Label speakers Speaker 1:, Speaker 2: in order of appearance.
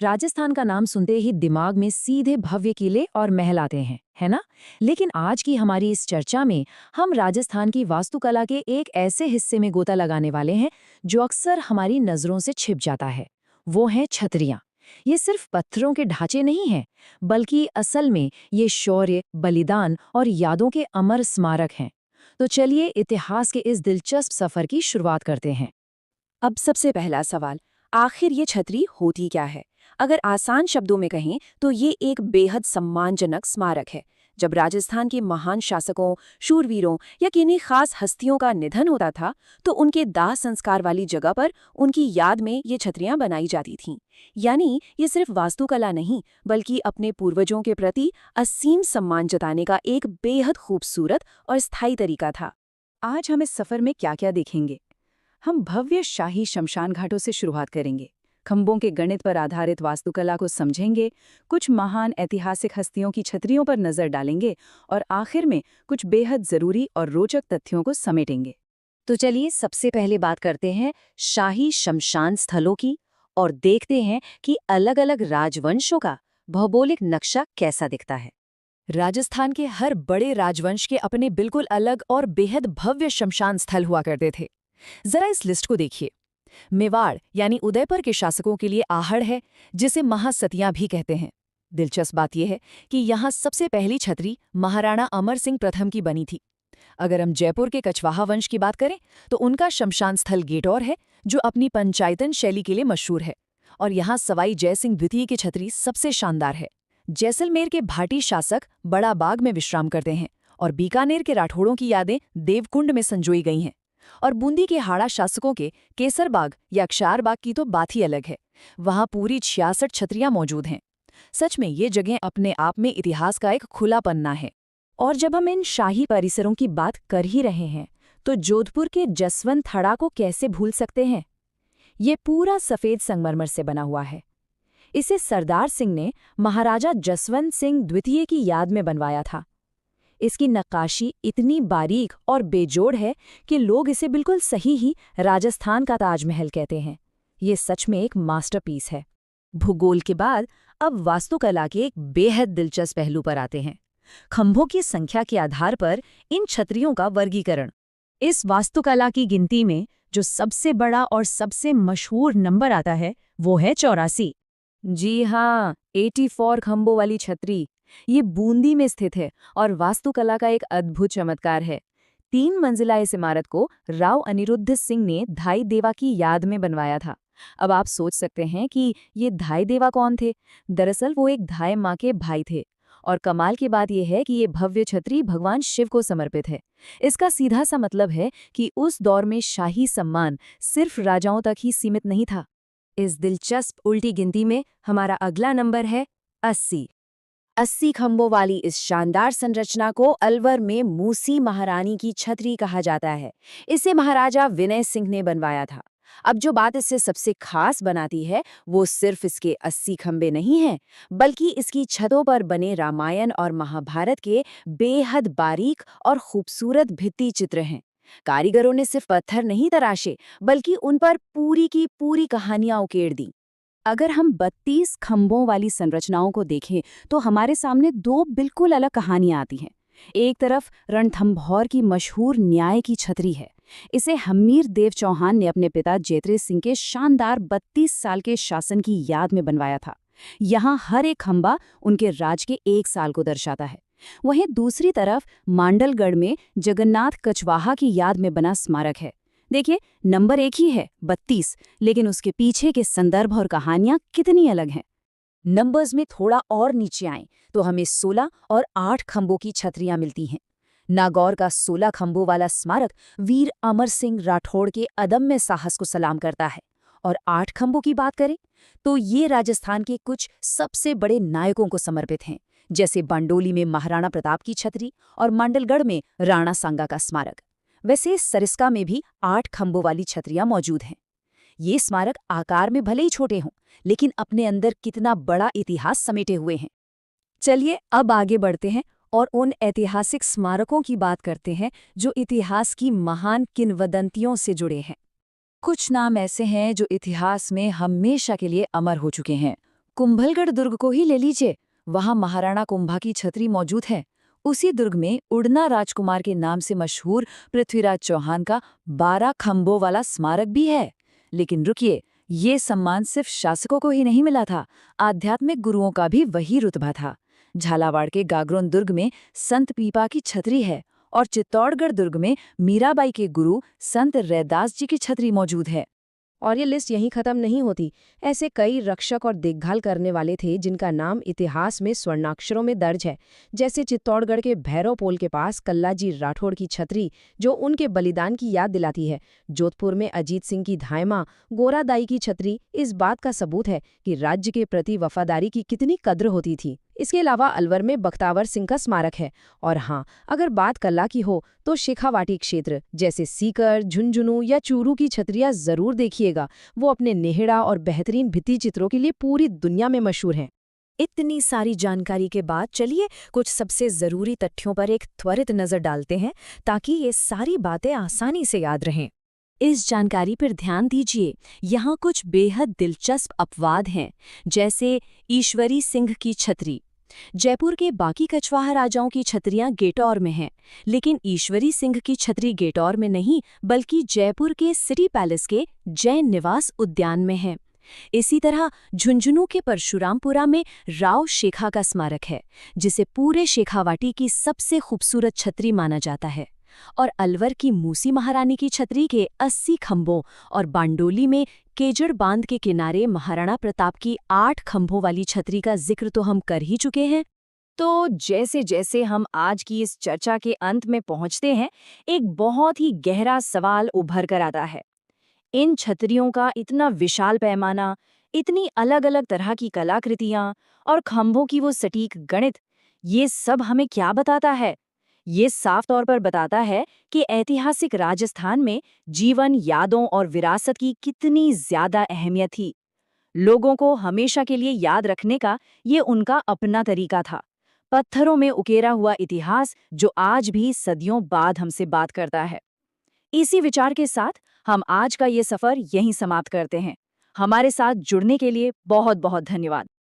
Speaker 1: राजस्थान का नाम सुनते ही दिमाग में सीधे भव्य किले और महल आते हैं, है ना? लेकिन आज की हमारी इस चर्चा में हम राजस्थान की वास्तुकला के एक ऐसे हिस्से में गोता लगाने वाले हैं जो अक्सर हमारी नजरों से छिप जाता है। वो हैं छतरियां। ये सिर्फ पत्थरों के ढांचे नहीं हैं, बल्कि असल में ये शौर्य, बलिदान और यादों के अमर स्मारक हैं। तो चलिए इतिहास के इस दिलचस्प सफर की शुरुआत करते हैं।
Speaker 2: अब सबसे पहला सवाल, आखिर ये छतरी होती क्या है? अगर आसान शब्दों में कहें तो ये एक बेहद सम्मानजनक स्मारक है। जब राजस्थान के महान शासकों, शूरवीरों या किन्हीं खास हस्तियों का निधन होता था, तो उनके दाह संस्कार वाली जगह पर उनकी याद में ये छतरियां बनाई जाती थीं। यानी ये सिर्फ वास्तुकला नहीं, बल्कि अपने पूर्वजों के प्रति असीम सम्मान जताने का एक बेहद खूबसूरत और स्थायी तरीका था।
Speaker 1: आज हम इस सफर में क्या-क्या देखेंगे? हम भव्य शाही शमशान घाटों से शुरुआत करेंगे, खंभों के गणित पर आधारित वास्तुकला को समझेंगे, कुछ महान ऐतिहासिक हस्तियों की छतरियों पर नजर डालेंगे और आखिर में कुछ बेहद जरूरी और रोचक तथ्यों को समेटेंगे। तो चलिए सबसे पहले बात करते हैं शाही शमशान स्थलों की और देखते हैं कि अलग-अलग राजवंशों का भौगोलिक नक्शा कैसा दिखता है। राजस्थान के हर बड़े राजवंश के अपने बिल्कुल अलग और बेहद भव्य शमशान स्थल हुआ करते थे। जरा इस लिस्ट को देखिए। मेवाड़ यानी उदयपुर के शासकों के लिए आहड़ है, जिसे महासतियां भी कहते हैं। दिलचस्प बात यह है कि यहाँ सबसे पहली छतरी महाराणा अमर सिंह प्रथम की बनी थी। अगर हम जयपुर के कछवाहा वंश की बात करें तो उनका शमशान स्थल गेटौर है, जो अपनी पंचायतन शैली के लिए मशहूर है। और यहाँ सवाई जयसिंह द्वितीय की छतरी सबसे शानदार है। जैसलमेर के भाटी शासक बड़ा बाग में विश्राम करते हैं और बीकानेर के राठौड़ों की यादें देवकुंड में संजोई गई हैं। और बूंदी के हाड़ा शासकों के केसर बाग या अक्षार बाग की तो बात ही अलग है। वहां पूरी 66 छतरियां मौजूद हैं। सच में ये जगह अपने आप में इतिहास का एक खुला पन्ना है। और जब हम इन शाही परिसरों की बात कर ही रहे हैं, तो जोधपुर के जसवंत थड़ा को कैसे भूल सकते हैं? ये पूरा सफेद संगमरमर से बना हुआ है। इसे सरदार सिंह ने महाराजा जसवंत सिंह द्वितीय की याद में बनवाया था। इसकी नक्काशी इतनी बारीक और बेजोड़ है कि लोग इसे बिल्कुल सही ही राजस्थान का ताजमहल कहते हैं। ये सच में एक मास्टरपीस है। भूगोल के बाद अब वास्तुकला के एक बेहद दिलचस्प पहलू पर आते हैं, खंभों की संख्या के आधार पर इन छतरियों का वर्गीकरण। इस वास्तुकला की गिनती में जो सबसे बड़ा और सबसे मशहूर नंबर आता है, वो है 84। जी हाँ, 84 खंभों वाली छतरी। ये बूंदी में स्थित है और वास्तुकला का एक अद्भुत चमत्कार है। 3 मंजिला इस इमारत को राव अनिरुद्ध सिंह ने धाई देवा की याद में बनवाया था। अब आप सोच सकते हैं कि ये धाई देवा कौन थे? दरअसल वो एक धाय माँ के भाई थे। और कमाल की बात यह है कि ये भव्य छतरी भगवान शिव को समर्पित है। इसका सीधा सा मतलब है कि उस दौर में शाही सम्मान सिर्फ राजाओं तक ही सीमित नहीं था। इस दिलचस्प उल्टी गिनती में हमारा अगला नंबर है 80। 80 खंभों वाली इस शानदार संरचना को अलवर में मूसी महारानी की छतरी कहा जाता है। इसे महाराजा विनय सिंह ने बनवाया था। अब जो बात इससे सबसे खास बनाती है, वो सिर्फ इसके 80 खंभे नहीं हैं, बल्कि इसकी छतों पर बने रामायण और महाभारत के बेहद बारीक और खूबसूरत भित्ति चित्र हैं। कारीगरों ने सिर्फ पत्थर नहीं तराशे, बल्कि उन पर पूरी की पूरी कहानियां उकेर दी। अगर हम 32 खंभों वाली संरचनाओं को देखें तो हमारे सामने 2 बिल्कुल अलग कहानियां आती हैं। एक तरफ रणथंभौर की मशहूर न्याय की छतरी है। इसे हम्मीर देव चौहान ने अपने पिता जेतरे सिंह के शानदार 32 साल के शासन की याद में बनवाया था। यहाँ हर एक खंभा उनके राज के 1 साल को दर्शाता है। वहीं दूसरी तरफ मांडलगढ़ में जगन्नाथ कछवाहा की याद में बना स्मारक है। देखिए, नंबर एक ही है 32, लेकिन उसके पीछे के संदर्भ और कहानियां कितनी अलग हैं। नंबर्स में थोड़ा और नीचे आएं तो हमें 16 और 8 खंभों की छतरियां मिलती हैं। नागौर का 16 खंभों वाला स्मारक वीर अमर सिंह राठौड़ के अदम्य साहस को सलाम करता है। और 8 खंभों की बात करें तो ये राजस्थान के कुछ सबसे बड़े नायकों को समर्पित हैं, जैसे बंडोली में महाराणा प्रताप की छतरी और मांडलगढ़ में राणा सांगा का स्मारक। वैसे सरिस्का में भी 8 खंभों वाली छतरियां मौजूद हैं। ये स्मारक आकार में भले ही छोटे हों, लेकिन अपने अंदर कितना बड़ा इतिहास समेटे हुए हैं। चलिए अब आगे बढ़ते हैं और उन ऐतिहासिक स्मारकों की बात करते हैं जो इतिहास की महान किंवदंतियों से जुड़े हैं। कुछ नाम ऐसे हैं जो इतिहास में हमेशा के लिए अमर हो चुके हैं। कुंभलगढ़ दुर्ग को ही ले लीजिए, वहां महाराणा कुंभा की छतरी मौजूद है। उसी दुर्ग में उड़ना राजकुमार के नाम से मशहूर पृथ्वीराज चौहान का 12 खंभों वाला स्मारक भी है। लेकिन रुकिए, ये सम्मान सिर्फ शासकों को ही नहीं मिला था, आध्यात्मिक गुरुओं का भी वही रुतबा था। झालावाड़ के गागरोन दुर्ग में संत पीपा की छतरी है और चित्तौड़गढ़ दुर्ग में मीराबाई के गुरु संत रैदास जी की छतरी मौजूद है।
Speaker 2: और ये लिस्ट यहीं खत्म नहीं होती। ऐसे कई रक्षक और देखभाल करने वाले थे जिनका नाम इतिहास में स्वर्णाक्षरों में दर्ज है। जैसे चित्तौड़गढ़ के भैरव पोल के पास कल्लाजी राठौड़ की छतरी, जो उनके बलिदान की याद दिलाती है। जोधपुर में अजीत सिंह की धायमा गोरादाई की छतरी इस बात का सबूत है कि राज्य के प्रति वफादारी की कितनी कद्र होती थी। इसके अलावा अलवर में बख्तावर सिंह का स्मारक है। और हाँ, अगर बात कला की हो तो शेखावाटी क्षेत्र जैसे सीकर, झुंझुनू या चूरू की छतरियां जरूर देखिएगा। वो अपने नेहड़ा और बेहतरीन भित्ति चित्रों के लिए पूरी दुनिया में मशहूर हैं।
Speaker 1: इतनी सारी जानकारी के बाद चलिए कुछ सबसे जरूरी तथ्यों पर एक त्वरित नजर डालते हैं, ताकि ये सारी बातें आसानी से याद रहें। इस जानकारी पर ध्यान दीजिए, यहाँ कुछ बेहद दिलचस्प अपवाद हैं, जैसे ईश्वरी सिंह की छतरी। जयपुर के बाकी कछवाहा राजाओं की छतरियां गेटौर में हैं, लेकिन ईश्वरी सिंह की छतरी गेटौर में नहीं, बल्कि जयपुर के सिटी पैलेस के जैन निवास उद्यान में है। इसी तरह झुंझुनू के परशुरामपुरा में राव शेखा का स्मारक है, जिसे पूरे शेखावाटी की सबसे खूबसूरत छतरी माना जाता है। और अलवर की मूसी महारानी की छतरी के 80 खंभों और बांडोली में केजड़ बांध के किनारे महाराणा प्रताप की 8 खंभों वाली छतरी का जिक्र तो हम कर ही चुके हैं। तो जैसे जैसे हम आज की इस चर्चा के अंत में पहुंचते हैं, एक बहुत ही गहरा सवाल उभर कर आता है। इन छतरियों का इतना विशाल पैमाना, इतनी अलग अलग तरह की कलाकृतियां और खंभों की वो सटीक गणित, ये सब हमें क्या बताता है? ये साफ तौर पर बताता है कि ऐतिहासिक राजस्थान में जीवन, यादों और विरासत की कितनी ज्यादा अहमियत थी। लोगों को हमेशा के लिए याद रखने का ये उनका अपना तरीका था। पत्थरों में उकेरा हुआ इतिहास जो आज भी सदियों बाद हमसे बात करता है। इसी विचार के साथ हम आज का ये सफर यहीं समाप्त करते हैं। हमारे साथ जुड़ने के लिए बहुत बहुत धन्यवाद।